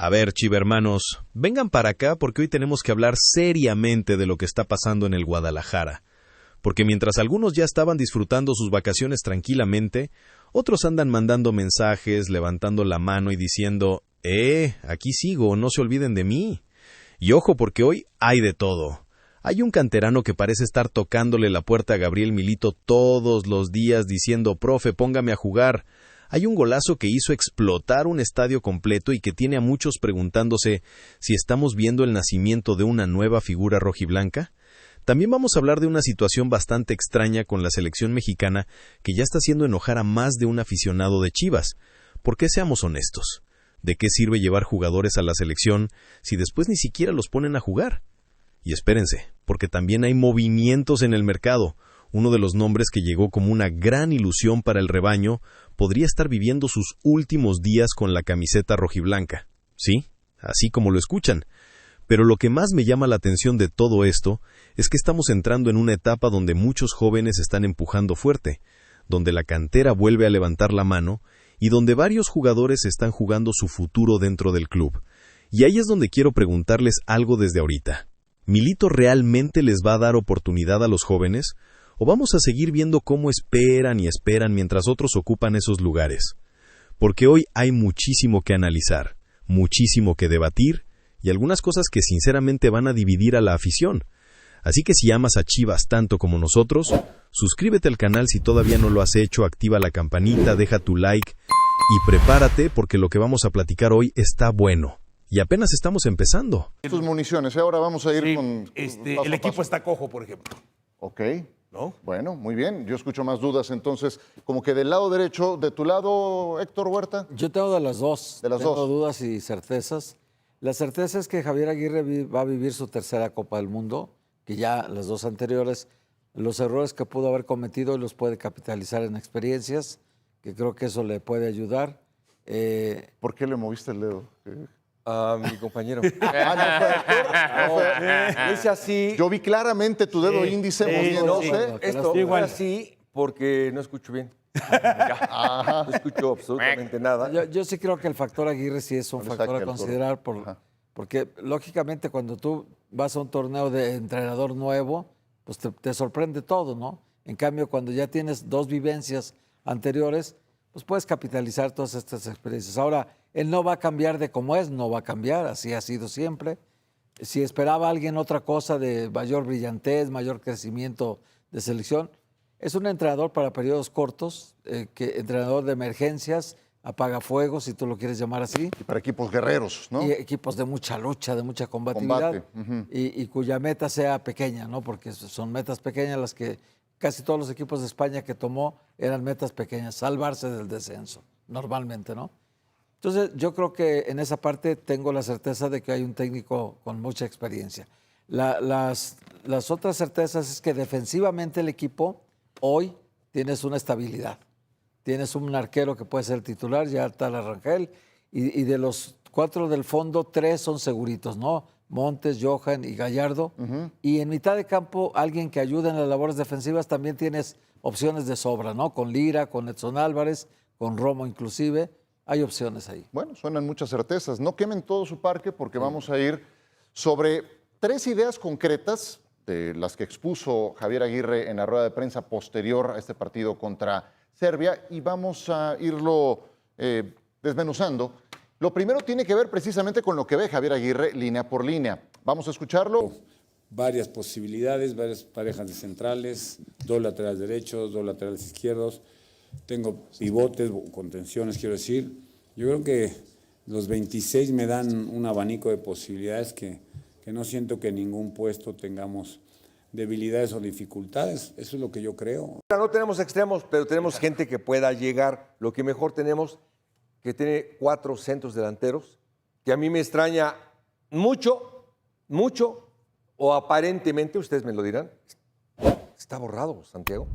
A ver, chivermanos, vengan para acá porque hoy tenemos que hablar seriamente de lo que está pasando en el Guadalajara. Porque mientras algunos ya estaban disfrutando sus vacaciones tranquilamente, otros andan mandando mensajes, levantando la mano y diciendo, aquí sigo, no se olviden de mí. Y ojo porque hoy hay de todo. Hay un canterano que parece estar tocándole la puerta a Gabriel Milito todos los días diciendo, profe, póngame a jugar. Hay un golazo que hizo explotar un estadio completo y que tiene a muchos preguntándose si estamos viendo el nacimiento de una nueva figura rojiblanca. También vamos a hablar de una situación bastante extraña con la selección mexicana que ya está haciendo enojar a más de un aficionado de Chivas. Porque seamos honestos, ¿de qué sirve llevar jugadores a la selección si después ni siquiera los ponen a jugar? Y espérense, porque también hay movimientos en el mercado. Uno de los nombres que llegó como una gran ilusión para el rebaño podría estar viviendo sus últimos días con la camiseta rojiblanca. Sí, así como lo escuchan. Pero lo que más me llama la atención de todo esto es que estamos entrando en una etapa donde muchos jóvenes están empujando fuerte, donde la cantera vuelve a levantar la mano y donde varios jugadores están jugando su futuro dentro del club. Y ahí es donde quiero preguntarles algo desde ahorita. ¿Milito realmente les va a dar oportunidad a los jóvenes? ¿O vamos a seguir viendo cómo esperan y esperan mientras otros ocupan esos lugares? Porque hoy hay muchísimo que analizar, muchísimo que debatir y algunas cosas que sinceramente van a dividir a la afición. Así que si amas a Chivas tanto como nosotros, suscríbete al canal si todavía no lo has hecho, activa la campanita, deja tu like y prepárate porque lo que vamos a platicar hoy está bueno. Y apenas estamos empezando. Tus municiones, ahora vamos a ir con... el equipo está cojo, por ejemplo. Ok. ¿No? Bueno, muy bien. Yo escucho más dudas, entonces, como que del lado derecho, de tu lado, Héctor Huerta. Yo tengo de las dos. De las tengo dos. dudas y certezas. La certeza es que Javier Aguirre va a vivir su tercera Copa del Mundo, que ya las dos anteriores, los errores que pudo haber cometido los puede capitalizar en experiencias, que creo que eso le puede ayudar. ¿Por qué le moviste el dedo? A mi compañero. No fue. Hice así. Yo vi claramente tu dedo índice moviéndose. Esto fue así porque no escucho bien. No escucho absolutamente nada. Yo sí creo que el factor Aguirre sí es un factor a considerar, porque lógicamente cuando tú vas a un torneo de entrenador nuevo, pues te sorprende todo, ¿no? En cambio, cuando ya tienes dos vivencias anteriores, pues puedes capitalizar todas estas experiencias. Ahora, él no va a cambiar de cómo es, no va a cambiar, así ha sido siempre. Si esperaba alguien otra cosa de mayor brillantez, mayor crecimiento de selección, es un entrenador para periodos cortos, entrenador de emergencias, apagafuegos, si tú lo quieres llamar así. Y para equipos guerreros, ¿no? Y equipos de mucha lucha, de mucha combatividad. Y cuya meta sea pequeña, ¿no? Porque son metas pequeñas las que casi todos los equipos de España que tomó eran metas pequeñas, salvarse del descenso, normalmente, ¿no? Entonces, yo creo que en esa parte tengo la certeza de que hay un técnico con mucha experiencia. Las otras certezas es que defensivamente el equipo hoy tienes una estabilidad. Tienes un arquero que puede ser titular, ya está Rangel, y de los 4 del fondo, 3 son seguritos, ¿no? Montes, Johan y Gallardo. Y en mitad de campo, alguien que ayude en las labores defensivas, también tienes opciones de sobra, ¿no? Con Lira, con Edson Álvarez, con Romo inclusive. Hay opciones ahí. Bueno, suenan muchas certezas. No quemen todo su parque porque vamos a ir sobre 3 ideas concretas de las que expuso Javier Aguirre en la rueda de prensa posterior a este partido contra Serbia y vamos a irlo desmenuzando. Lo primero tiene que ver precisamente con lo que ve Javier Aguirre línea por línea. Vamos a escucharlo. Varias posibilidades, varias parejas de centrales, 2 laterales derechos, 2 laterales izquierdos. Tengo pivotes, contenciones, quiero decir. Yo creo que los 26 me dan un abanico de posibilidades que no siento que en ningún puesto tengamos debilidades o dificultades. Eso es lo que yo creo. No tenemos extremos, pero tenemos gente que pueda llegar. Lo que mejor tenemos, que tiene 4 centros delanteros, que a mí me extraña mucho, o aparentemente, ustedes me lo dirán, está borrado, Santiago.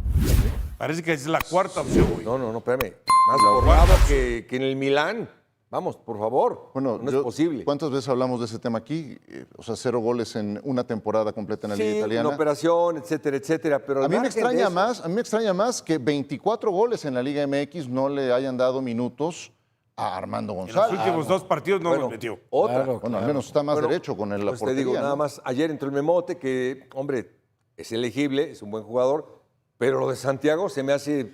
Parece que es la cuarta opción, güey. No, espérame. Más borrado que en el Milán. Vamos, por favor. Bueno, no es posible. ¿Cuántas veces hablamos de ese tema aquí? O sea, 0 goles en una temporada completa en la Liga Italiana. Una operación, etcétera, etcétera. Pero a mí me extraña más que 24 goles en la Liga MX no le hayan dado minutos a Armando En los González. últimos 2 partidos no los metió. Otra. Claro. Bueno, al menos está más derecho con el la Pues te digo, portería, nada ¿no? más, ayer entró el Memote, que, hombre, es elegible, es un buen jugador, pero lo de Santiago se me hace...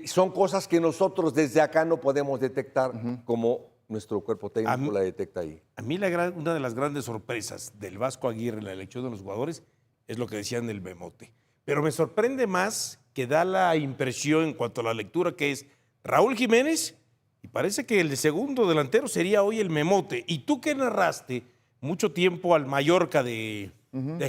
son cosas que nosotros desde acá no podemos detectar como nuestro cuerpo técnico la detecta ahí. A mí una de las grandes sorpresas del Vasco Aguirre en la elección de los jugadores es lo que decían del Memote. Pero me sorprende más que da la impresión en cuanto a la lectura que es Raúl Jiménez y parece que el segundo delantero sería hoy el Memote. Y tú que narraste mucho tiempo al Mallorca de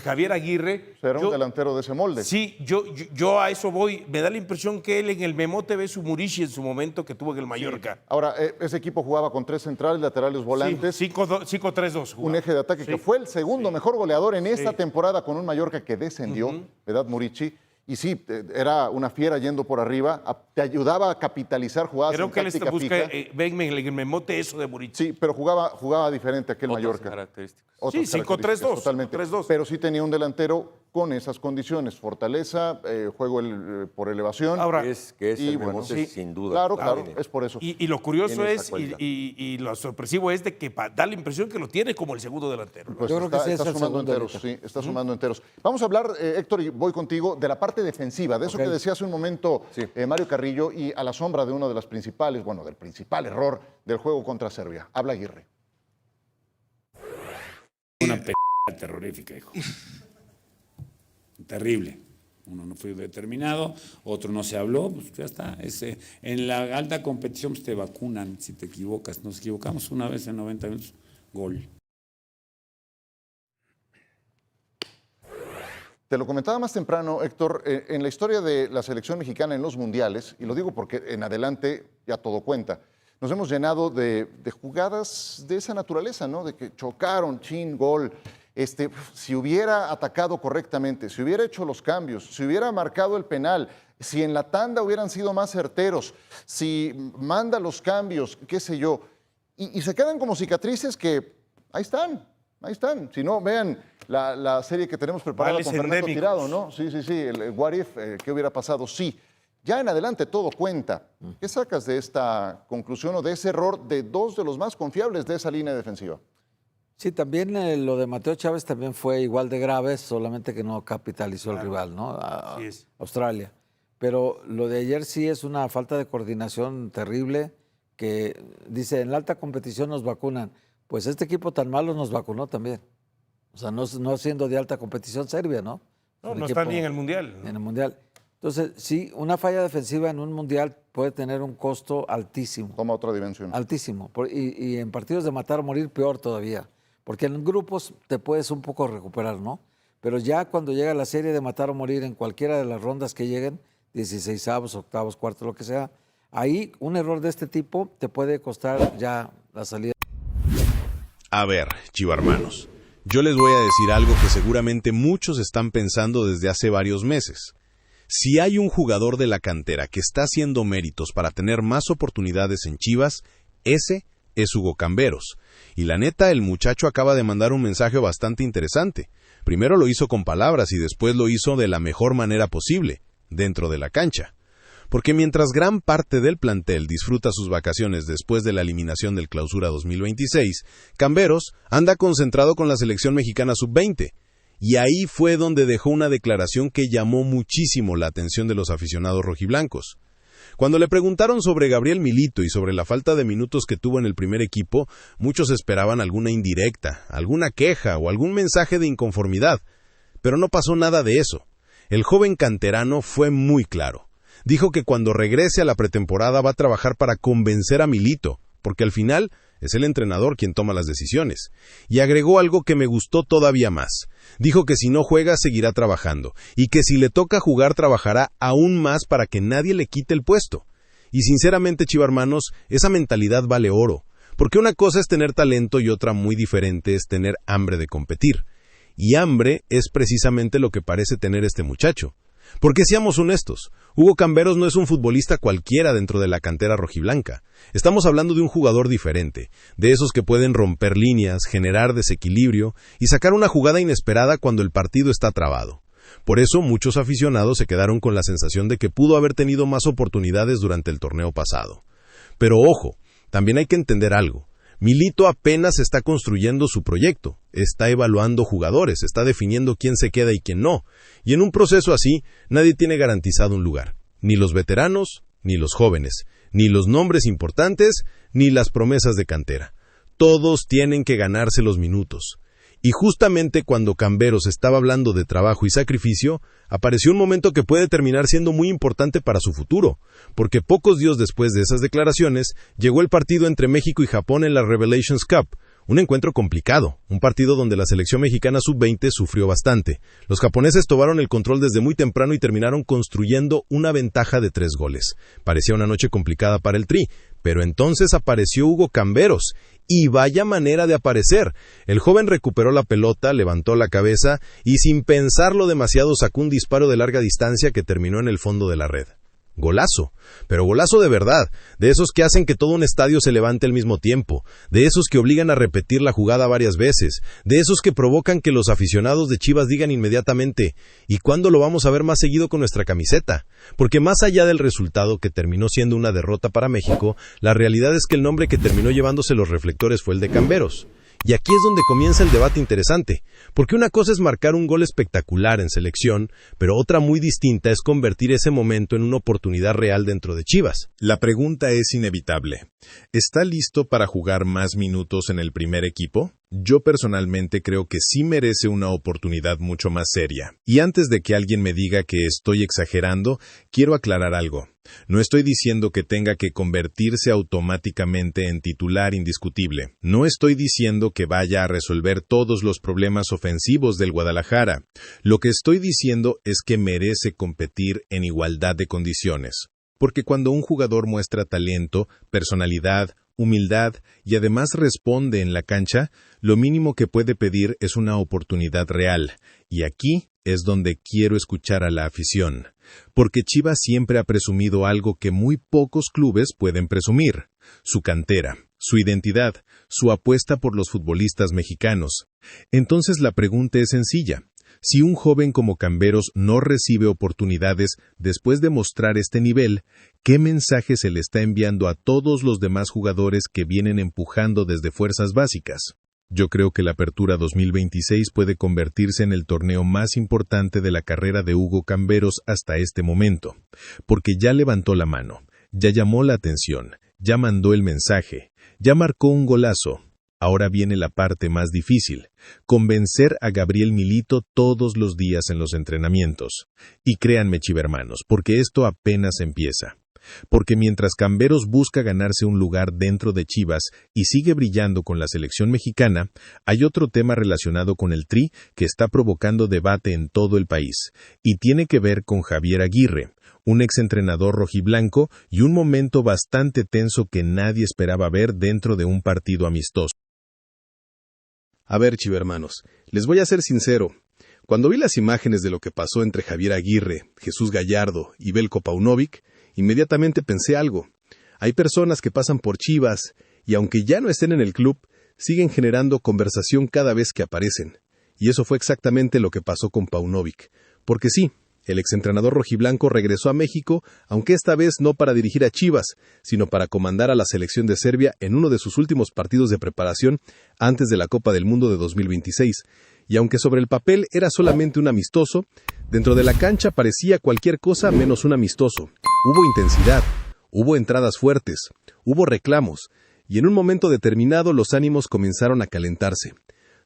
Javier Aguirre. Será un delantero de ese molde. Sí, yo a eso voy. Me da la impresión que él en el Memote ve su Murici en su momento que tuvo en el Mallorca. Ahora, ese equipo jugaba con 3 centrales, laterales, volantes. Sí, 5-3-2. Un eje de ataque que fue el segundo mejor goleador en esta temporada con un Mallorca que descendió, Vedat Murici. Y sí, era una fiera yendo por arriba, te ayudaba a capitalizar jugadas Creo en que él táctica busca, fija. ven en el Memote eso de Murici. Sí, pero jugaba diferente aquel Mallorca. Características. Otras Sí, 5-3-2, características, totalmente. 5-3-2. Pero sí tenía un delantero con esas condiciones, fortaleza, juego por elevación. Ahora, Que es y el bueno, Memote, sí. sin duda. Claro, Tiene. es por eso. Y lo curioso Tiene esa es, cualidad. y lo sorpresivo es de que da la impresión que lo tiene como el segundo delantero. Pues Yo creo que sí es está el sumando segundo enteros, ahorita. sí, está sumando enteros. Vamos a hablar, Héctor, y voy contigo, de la parte defensiva, de eso que decía hace un momento Mario Carrillo, y a la sombra de uno de las principales, bueno, del principal error del juego contra Serbia. Habla Aguirre. Una terrorífica, hijo. Terrible. Uno no fue determinado, otro no se habló, pues ya está. En la alta competición pues te vacunan si te equivocas. Nos equivocamos una vez en 90 minutos, gol. Te lo comentaba más temprano, Héctor, en la historia de la selección mexicana en los mundiales, y lo digo porque en adelante ya todo cuenta, nos hemos llenado de jugadas de esa naturaleza, ¿no? De que chocaron, gol. Si hubiera atacado correctamente, si hubiera hecho los cambios, si hubiera marcado el penal, si en la tanda hubieran sido más certeros, si manda los cambios, qué sé yo, y se quedan como cicatrices que ahí están. Si no, vean la serie que tenemos preparada Males con Fernando endémicos. Tirado, ¿no? Sí, el What If, ¿qué hubiera pasado? Sí. Ya en adelante todo cuenta. ¿Qué sacas de esta conclusión o de ese error de 2 de los más confiables de esa línea defensiva? Sí, también lo de Mateo Chávez también fue igual de grave, solamente que no capitalizó el rival, ¿no? Así es. Australia. Pero lo de ayer sí es una falta de coordinación terrible, que dice, en la alta competición nos vacunan. Pues este equipo tan malo nos vacunó también. O sea, no siendo de alta competición Serbia, ¿no? No está ni en el Mundial. En el Mundial. Entonces, sí, una falla defensiva en un Mundial puede tener un costo altísimo. Toma otra dimensión. Altísimo. Y en partidos de matar o morir, peor todavía. Porque en grupos te puedes un poco recuperar, ¿no? Pero ya cuando llega la serie de matar o morir en cualquiera de las rondas que lleguen, 16avos, octavos, cuartos, lo que sea, ahí un error de este tipo te puede costar ya la salida. A ver, chivarmanos, yo les voy a decir algo que seguramente muchos están pensando desde hace varios meses. Si hay un jugador de la cantera que está haciendo méritos para tener más oportunidades en Chivas, ese es Hugo Camberos. Y la neta, el muchacho acaba de mandar un mensaje bastante interesante. Primero lo hizo con palabras y después lo hizo de la mejor manera posible, dentro de la cancha. Porque mientras gran parte del plantel disfruta sus vacaciones después de la eliminación del Clausura 2026, Camberos anda concentrado con la selección mexicana sub-20. Y ahí fue donde dejó una declaración que llamó muchísimo la atención de los aficionados rojiblancos. Cuando le preguntaron sobre Gabriel Milito y sobre la falta de minutos que tuvo en el primer equipo, muchos esperaban alguna indirecta, alguna queja o algún mensaje de inconformidad. Pero no pasó nada de eso. El joven canterano fue muy claro. Dijo que cuando regrese a la pretemporada va a trabajar para convencer a Milito, porque al final es el entrenador quien toma las decisiones. Y agregó algo que me gustó todavía más. Dijo que si no juega seguirá trabajando, y que si le toca jugar trabajará aún más para que nadie le quite el puesto. Y sinceramente, chivarmanos, esa mentalidad vale oro, porque una cosa es tener talento y otra muy diferente es tener hambre de competir. Y hambre es precisamente lo que parece tener este muchacho. Porque seamos honestos, Hugo Camberos no es un futbolista cualquiera dentro de la cantera rojiblanca. Estamos hablando de un jugador diferente, de esos que pueden romper líneas, generar desequilibrio y sacar una jugada inesperada cuando el partido está trabado. Por eso muchos aficionados se quedaron con la sensación de que pudo haber tenido más oportunidades durante el torneo pasado. Pero ojo, También hay que entender algo. Milito apenas está construyendo su proyecto, está evaluando jugadores, está definiendo quién se queda y quién no. Y en un proceso así, nadie tiene garantizado un lugar. Ni los veteranos, ni los jóvenes, ni los nombres importantes, ni las promesas de cantera. Todos tienen que ganarse los minutos. Y justamente cuando Camberos estaba hablando de trabajo y sacrificio, apareció un momento que puede terminar siendo muy importante para su futuro, porque pocos días después de esas declaraciones, llegó el partido entre México y Japón en la Revelations Cup, un encuentro complicado, un partido donde la selección mexicana sub-20 sufrió bastante. Los japoneses tomaron el control desde muy temprano y terminaron construyendo una ventaja de 3 goles. Parecía una noche complicada para el Tri, pero entonces apareció Hugo Camberos, y vaya manera de aparecer. El joven recuperó la pelota, levantó la cabeza y sin pensarlo demasiado sacó un disparo de larga distancia que terminó en el fondo de la red. Golazo, pero golazo de verdad, de esos que hacen que todo un estadio se levante al mismo tiempo, de esos que obligan a repetir la jugada varias veces, de esos que provocan que los aficionados de Chivas digan inmediatamente, ¿y cuándo lo vamos a ver más seguido con nuestra camiseta? Porque más allá del resultado que terminó siendo una derrota para México, la realidad es que el nombre que terminó llevándose los reflectores fue el de Camberos. Y aquí es donde comienza el debate interesante, porque una cosa es marcar un gol espectacular en selección, pero otra muy distinta es convertir ese momento en una oportunidad real dentro de Chivas. La pregunta es inevitable. ¿Está listo para jugar más minutos en el primer equipo? Yo personalmente creo que sí merece una oportunidad mucho más seria. Y antes de que alguien me diga que estoy exagerando, quiero aclarar algo. No estoy diciendo que tenga que convertirse automáticamente en titular indiscutible. No estoy diciendo que vaya a resolver todos los problemas ofensivos del Guadalajara. Lo que estoy diciendo es que merece competir en igualdad de condiciones. Porque cuando un jugador muestra talento, personalidad, humildad y además responde en la cancha, lo mínimo que puede pedir es una oportunidad real. Y aquí es donde quiero escuchar a la afición. Porque Chivas siempre ha presumido algo que muy pocos clubes pueden presumir: su cantera, su identidad, su apuesta por los futbolistas mexicanos. Entonces la pregunta es sencilla. Si un joven como Camberos no recibe oportunidades después de mostrar este nivel, ¿qué mensaje se le está enviando a todos los demás jugadores que vienen empujando desde fuerzas básicas? Yo creo que la Apertura 2026 puede convertirse en el torneo más importante de la carrera de Hugo Camberos hasta este momento, porque ya levantó la mano, ya llamó la atención, ya mandó el mensaje, ya marcó un golazo. Ahora viene la parte más difícil: convencer a Gabriel Milito todos los días en los entrenamientos. Y créanme, chivermanos, porque esto apenas empieza. Porque mientras Camberos busca ganarse un lugar dentro de Chivas y sigue brillando con la selección mexicana, hay otro tema relacionado con el Tri que está provocando debate en todo el país, y tiene que ver con Javier Aguirre, un exentrenador rojiblanco y un momento bastante tenso que nadie esperaba ver dentro de un partido amistoso. A ver, chivermanos, les voy a ser sincero. Cuando vi las imágenes de lo que pasó entre Javier Aguirre, Jesús Gallardo y Veljko Paunovic, inmediatamente pensé algo. Hay personas que pasan por Chivas y aunque ya no estén en el club, siguen generando conversación cada vez que aparecen. Y eso fue exactamente lo que pasó con Paunovic. Porque sí, el exentrenador rojiblanco regresó a México, aunque esta vez no para dirigir a Chivas, sino para comandar a la selección de Serbia en uno de sus últimos partidos de preparación antes de la Copa del Mundo de 2026. Y aunque sobre el papel era solamente un amistoso, dentro de la cancha parecía cualquier cosa menos un amistoso. Hubo intensidad, hubo entradas fuertes, hubo reclamos, y en un momento determinado los ánimos comenzaron a calentarse.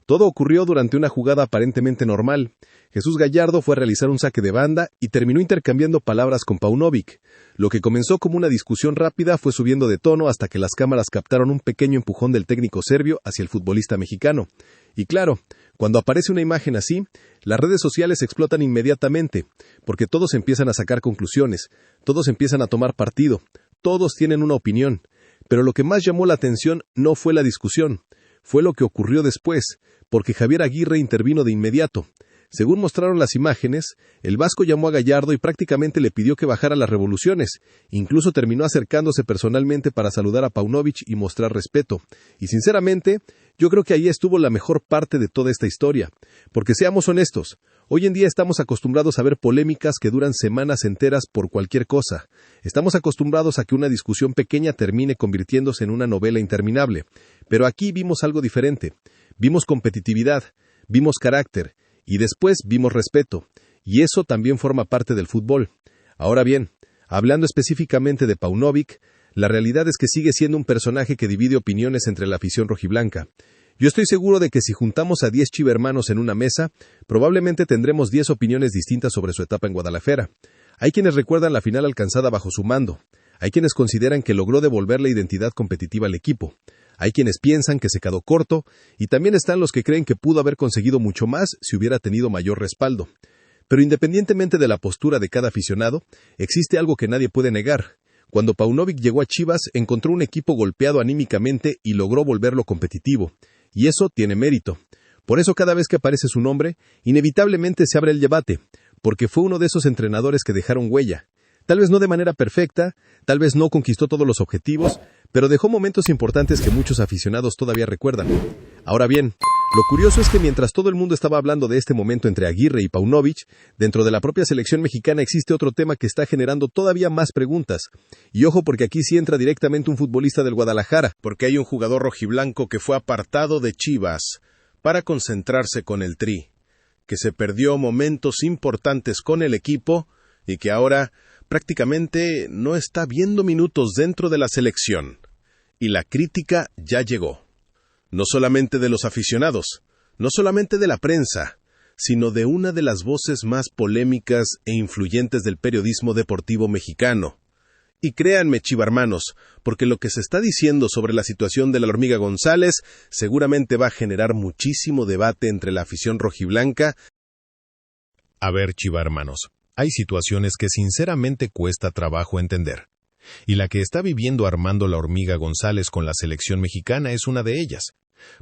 Todo ocurrió durante una jugada aparentemente normal. Jesús Gallardo fue a realizar un saque de banda y terminó intercambiando palabras con Paunovic. Lo que comenzó como una discusión rápida fue subiendo de tono hasta que las cámaras captaron un pequeño empujón del técnico serbio hacia el futbolista mexicano. Y claro, cuando aparece una imagen así, las redes sociales explotan inmediatamente, porque todos empiezan a sacar conclusiones, todos empiezan a tomar partido, todos tienen una opinión. Pero lo que más llamó la atención no fue la discusión, fue lo que ocurrió después, porque Javier Aguirre intervino de inmediato. Según mostraron las imágenes, el vasco llamó a Gallardo y prácticamente le pidió que bajara las revoluciones. Incluso terminó acercándose personalmente para saludar a Paunovic y mostrar respeto. Y sinceramente, yo creo que ahí estuvo la mejor parte de toda esta historia. Porque seamos honestos, hoy en día estamos acostumbrados a ver polémicas que duran semanas enteras por cualquier cosa. Estamos acostumbrados a que una discusión pequeña termine convirtiéndose en una novela interminable. Pero aquí vimos algo diferente. Vimos competitividad, vimos carácter, y después vimos respeto, y eso también forma parte del fútbol. Ahora bien, hablando específicamente de Paunovic, la realidad es que sigue siendo un personaje que divide opiniones entre la afición rojiblanca. Yo estoy seguro de que si juntamos a 10 chivermanos en una mesa, probablemente tendremos 10 opiniones distintas sobre su etapa en Guadalajara. Hay quienes recuerdan la final alcanzada bajo su mando. Hay quienes consideran que logró devolver la identidad competitiva al equipo. Hay quienes piensan que se quedó corto, y también están los que creen que pudo haber conseguido mucho más si hubiera tenido mayor respaldo. Pero independientemente de la postura de cada aficionado, existe algo que nadie puede negar. Cuando Paunovic llegó a Chivas, encontró un equipo golpeado anímicamente y logró volverlo competitivo. Y eso tiene mérito. Por eso cada vez que aparece su nombre, inevitablemente se abre el debate, porque fue uno de esos entrenadores que dejaron huella. Tal vez no de manera perfecta, tal vez no conquistó todos los objetivos, pero dejó momentos importantes que muchos aficionados todavía recuerdan. Ahora bien, lo curioso es que mientras todo el mundo estaba hablando de este momento entre Aguirre y Paunovic, dentro de la propia selección mexicana existe otro tema que está generando todavía más preguntas. Y ojo, porque aquí sí entra directamente un futbolista del Guadalajara, porque hay un jugador rojiblanco que fue apartado de Chivas para concentrarse con el Tri, que se perdió momentos importantes con el equipo y que ahora prácticamente no está viendo minutos dentro de la selección. Y la crítica ya llegó. No solamente de los aficionados, no solamente de la prensa, sino de una de las voces más polémicas e influyentes del periodismo deportivo mexicano. Y créanme, chivarmanos, porque lo que se está diciendo sobre la situación de la Hormiga González seguramente va a generar muchísimo debate entre la afición rojiblanca. A ver, chivarmanos, hay situaciones que sinceramente cuesta trabajo entender. Y la que está viviendo Armando la Hormiga González con la selección mexicana es una de ellas.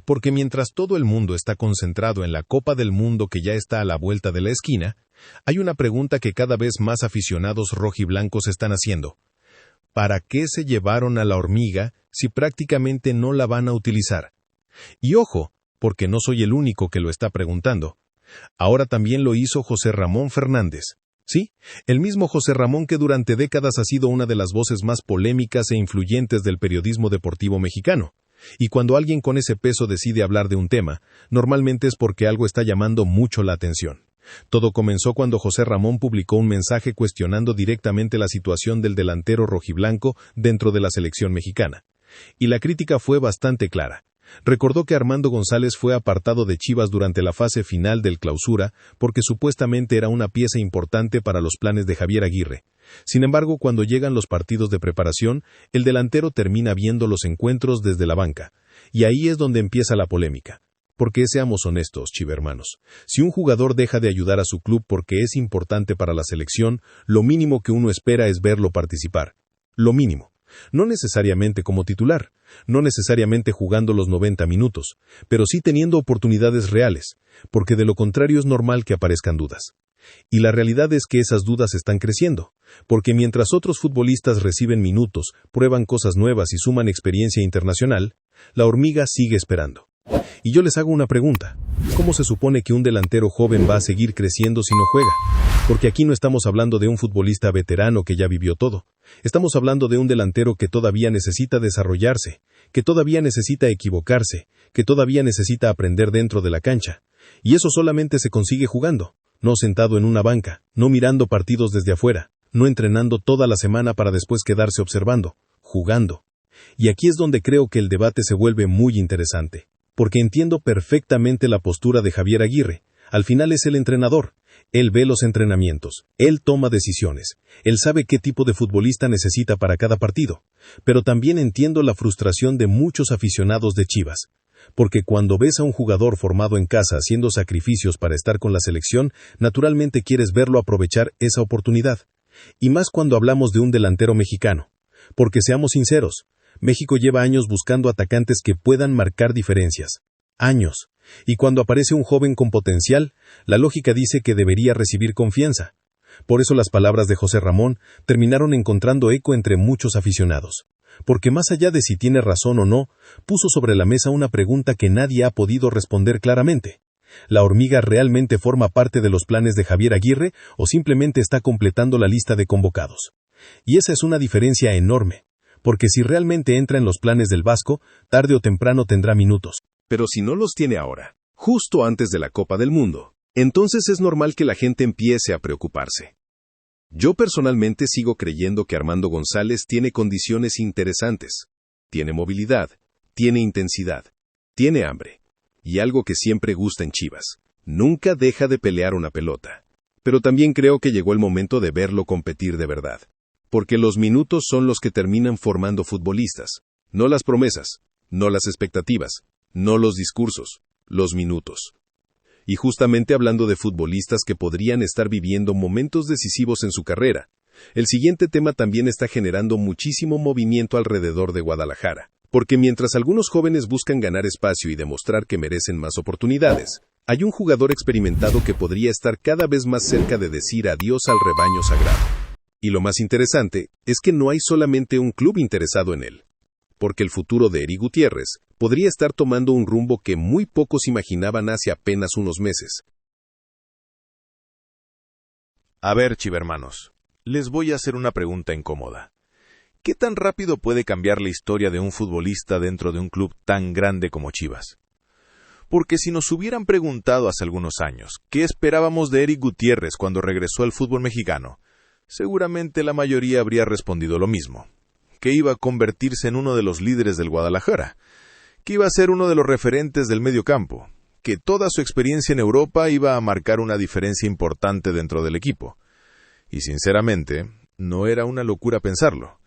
Porque mientras todo el mundo está concentrado en la Copa del Mundo que ya está a la vuelta de la esquina, hay una pregunta que cada vez más aficionados rojiblancos están haciendo. ¿Para qué se llevaron a la Hormiga si prácticamente no la van a utilizar? Y ojo, porque no soy el único que lo está preguntando. Ahora también lo hizo José Ramón Fernández. Sí, el mismo José Ramón que durante décadas ha sido una de las voces más polémicas e influyentes del periodismo deportivo mexicano. Y cuando alguien con ese peso decide hablar de un tema, normalmente es porque algo está llamando mucho la atención. Todo comenzó cuando José Ramón publicó un mensaje cuestionando directamente la situación del delantero rojiblanco dentro de la selección mexicana. Y la crítica fue bastante clara. Recordó que Armando González fue apartado de Chivas durante la fase final del Clausura porque supuestamente era una pieza importante para los planes de Javier Aguirre. Sin embargo, cuando llegan los partidos de preparación, el delantero termina viendo los encuentros desde la banca. Y ahí es donde empieza la polémica. Porque seamos honestos, chivermanos, si un jugador deja de ayudar a su club porque es importante para la selección, lo mínimo que uno espera es verlo participar. Lo mínimo. No necesariamente como titular, no necesariamente jugando los 90 minutos, pero sí teniendo oportunidades reales, porque de lo contrario es normal que aparezcan dudas. Y la realidad es que esas dudas están creciendo, porque mientras otros futbolistas reciben minutos, prueban cosas nuevas y suman experiencia internacional, la Hormiga sigue esperando. Y yo les hago una pregunta. ¿Cómo se supone que un delantero joven va a seguir creciendo si no juega? Porque aquí no estamos hablando de un futbolista veterano que ya vivió todo. Estamos hablando de un delantero que todavía necesita desarrollarse, que todavía necesita equivocarse, que todavía necesita aprender dentro de la cancha. Y eso solamente se consigue jugando, no sentado en una banca, no mirando partidos desde afuera, no entrenando toda la semana para después quedarse observando, jugando. Y aquí es donde creo que el debate se vuelve muy interesante. Porque entiendo perfectamente la postura de Javier Aguirre. Al final es el entrenador. Él ve los entrenamientos. Él toma decisiones. Él sabe qué tipo de futbolista necesita para cada partido. Pero también entiendo la frustración de muchos aficionados de Chivas. Porque cuando ves a un jugador formado en casa haciendo sacrificios para estar con la selección, naturalmente quieres verlo aprovechar esa oportunidad. Y más cuando hablamos de un delantero mexicano. Porque seamos sinceros, México lleva años buscando atacantes que puedan marcar diferencias. años. Y cuando aparece un joven con potencial, la lógica dice que debería recibir confianza. Por eso las palabras de José Ramón terminaron encontrando eco entre muchos aficionados. Porque más allá de si tiene razón o no, puso sobre la mesa una pregunta que nadie ha podido responder claramente. ¿La hormiga realmente forma parte de los planes de Javier Aguirre o simplemente está completando la lista de convocados? Y esa es una diferencia enorme, porque si realmente entra en los planes del Vasco, tarde o temprano tendrá minutos. Pero si no los tiene ahora, justo antes de la Copa del Mundo, entonces es normal que la gente empiece a preocuparse. Yo personalmente sigo creyendo que Armando González tiene condiciones interesantes. Tiene movilidad, tiene intensidad, tiene hambre. Y algo que siempre gusta en Chivas, nunca deja de pelear una pelota. Pero también creo que llegó el momento de verlo competir de verdad. Porque los minutos son los que terminan formando futbolistas. No las promesas, no las expectativas, no los discursos, los minutos. Y justamente hablando de futbolistas que podrían estar viviendo momentos decisivos en su carrera, el siguiente tema también está generando muchísimo movimiento alrededor de Guadalajara. Porque mientras algunos jóvenes buscan ganar espacio y demostrar que merecen más oportunidades, hay un jugador experimentado que podría estar cada vez más cerca de decir adiós al rebaño sagrado. Y lo más interesante es que no hay solamente un club interesado en él. Porque el futuro de Eric Gutiérrez podría estar tomando un rumbo que muy pocos imaginaban hace apenas unos meses. A ver, chivermanos, les voy a hacer una pregunta incómoda. ¿Qué tan rápido puede cambiar la historia de un futbolista dentro de un club tan grande como Chivas? Porque si nos hubieran preguntado hace algunos años qué esperábamos de Eric Gutiérrez cuando regresó al fútbol mexicano, seguramente la mayoría habría respondido lo mismo. Que iba a convertirse en uno de los líderes del Guadalajara, que iba a ser uno de los referentes del mediocampo, que toda su experiencia en Europa iba a marcar una diferencia importante dentro del equipo. Y sinceramente, no era una locura pensarlo.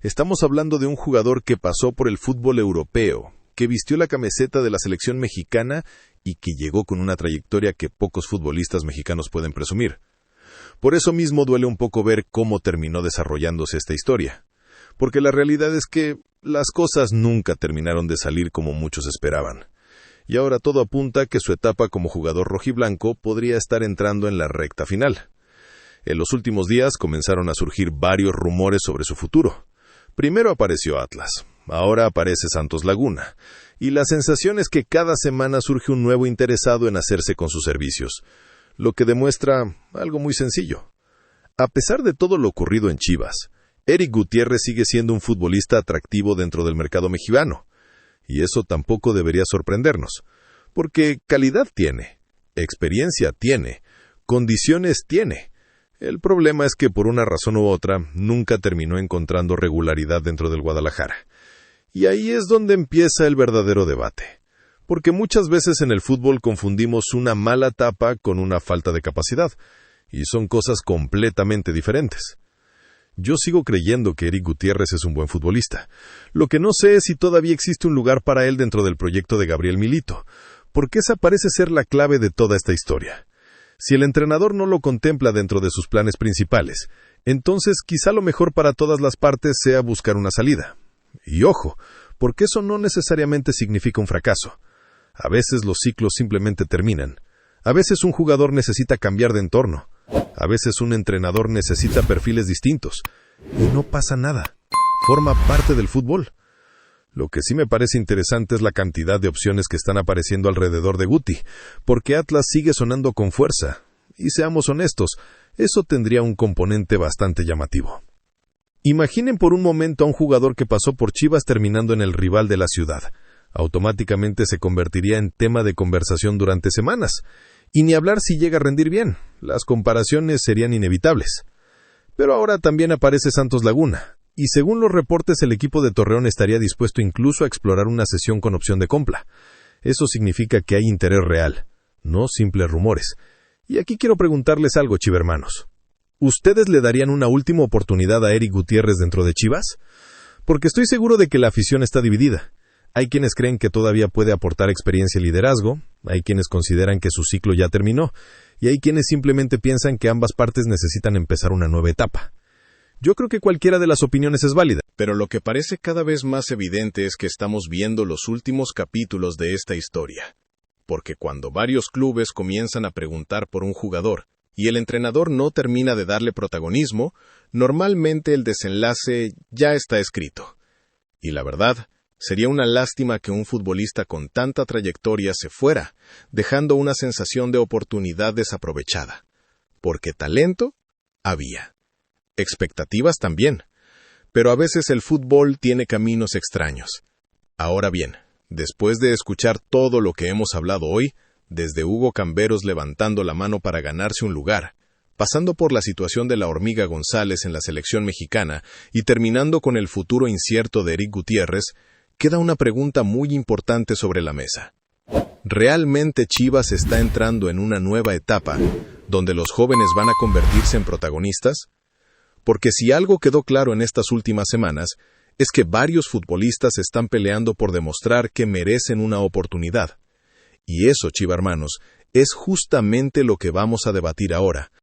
Estamos hablando de un jugador que pasó por el fútbol europeo, que vistió la camiseta de la selección mexicana y que llegó con una trayectoria que pocos futbolistas mexicanos pueden presumir. Por eso mismo duele un poco ver cómo terminó desarrollándose esta historia. Porque la realidad es que las cosas nunca terminaron de salir como muchos esperaban. Y ahora todo apunta a que su etapa como jugador rojiblanco podría estar entrando en la recta final. En los últimos días comenzaron a surgir varios rumores sobre su futuro. Primero apareció Atlas, ahora aparece Santos Laguna, y la sensación es que cada semana surge un nuevo interesado en hacerse con sus servicios, lo que demuestra algo muy sencillo. A pesar de todo lo ocurrido en Chivas, Eric Gutiérrez sigue siendo un futbolista atractivo dentro del mercado mexicano, y eso tampoco debería sorprendernos, porque calidad tiene, experiencia tiene, condiciones tiene. El problema es que por una razón u otra nunca terminó encontrando regularidad dentro del Guadalajara. Y ahí es donde empieza el verdadero debate, porque muchas veces en el fútbol confundimos una mala etapa con una falta de capacidad, y son cosas completamente diferentes. Yo sigo creyendo que Eric Gutiérrez es un buen futbolista. Lo que no sé es si todavía existe un lugar para él dentro del proyecto de Gabriel Milito, porque esa parece ser la clave de toda esta historia. Si el entrenador no lo contempla dentro de sus planes principales, entonces quizá lo mejor para todas las partes sea buscar una salida. Y ojo, porque eso no necesariamente significa un fracaso. A veces los ciclos simplemente terminan. A veces un jugador necesita cambiar de entorno. A veces un entrenador necesita perfiles distintos. Y no pasa nada. Forma parte del fútbol. Lo que sí me parece interesante es la cantidad de opciones que están apareciendo alrededor de Guti, porque Atlas sigue sonando con fuerza. Y seamos honestos, eso tendría un componente bastante llamativo. Imaginen por un momento a un jugador que pasó por Chivas terminando en el rival de la ciudad. Automáticamente se convertiría en tema de conversación durante semanas. Y ni hablar si llega a rendir bien, las comparaciones serían inevitables. Pero ahora también aparece Santos Laguna, y según los reportes el equipo de Torreón estaría dispuesto incluso a explorar una cesión con opción de compra. Eso significa que hay interés real, no simples rumores. Y aquí quiero preguntarles algo, chivermanos. ¿Ustedes le darían una última oportunidad a Eric Gutiérrez dentro de Chivas? Porque estoy seguro de que la afición está dividida. Hay quienes creen que todavía puede aportar experiencia y liderazgo, hay quienes consideran que su ciclo ya terminó, y hay quienes simplemente piensan que ambas partes necesitan empezar una nueva etapa. Yo creo que cualquiera de las opiniones es válida. Pero lo que parece cada vez más evidente es que estamos viendo los últimos capítulos de esta historia. Porque cuando varios clubes comienzan a preguntar por un jugador y el entrenador no termina de darle protagonismo, normalmente el desenlace ya está escrito. Y la verdad, sería una lástima que un futbolista con tanta trayectoria se fuera, dejando una sensación de oportunidad desaprovechada. Porque talento había. Expectativas también. Pero a veces el fútbol tiene caminos extraños. Ahora bien, después de escuchar todo lo que hemos hablado hoy, desde Hugo Camberos levantando la mano para ganarse un lugar, pasando por la situación de la Hormiga González en la selección mexicana y terminando con el futuro incierto de Eric Gutiérrez, queda una pregunta muy importante sobre la mesa. ¿Realmente Chivas está entrando en una nueva etapa donde los jóvenes van a convertirse en protagonistas? Porque si algo quedó claro en estas últimas semanas, es que varios futbolistas están peleando por demostrar que merecen una oportunidad. Y eso, chivarmanos, es justamente lo que vamos a debatir ahora,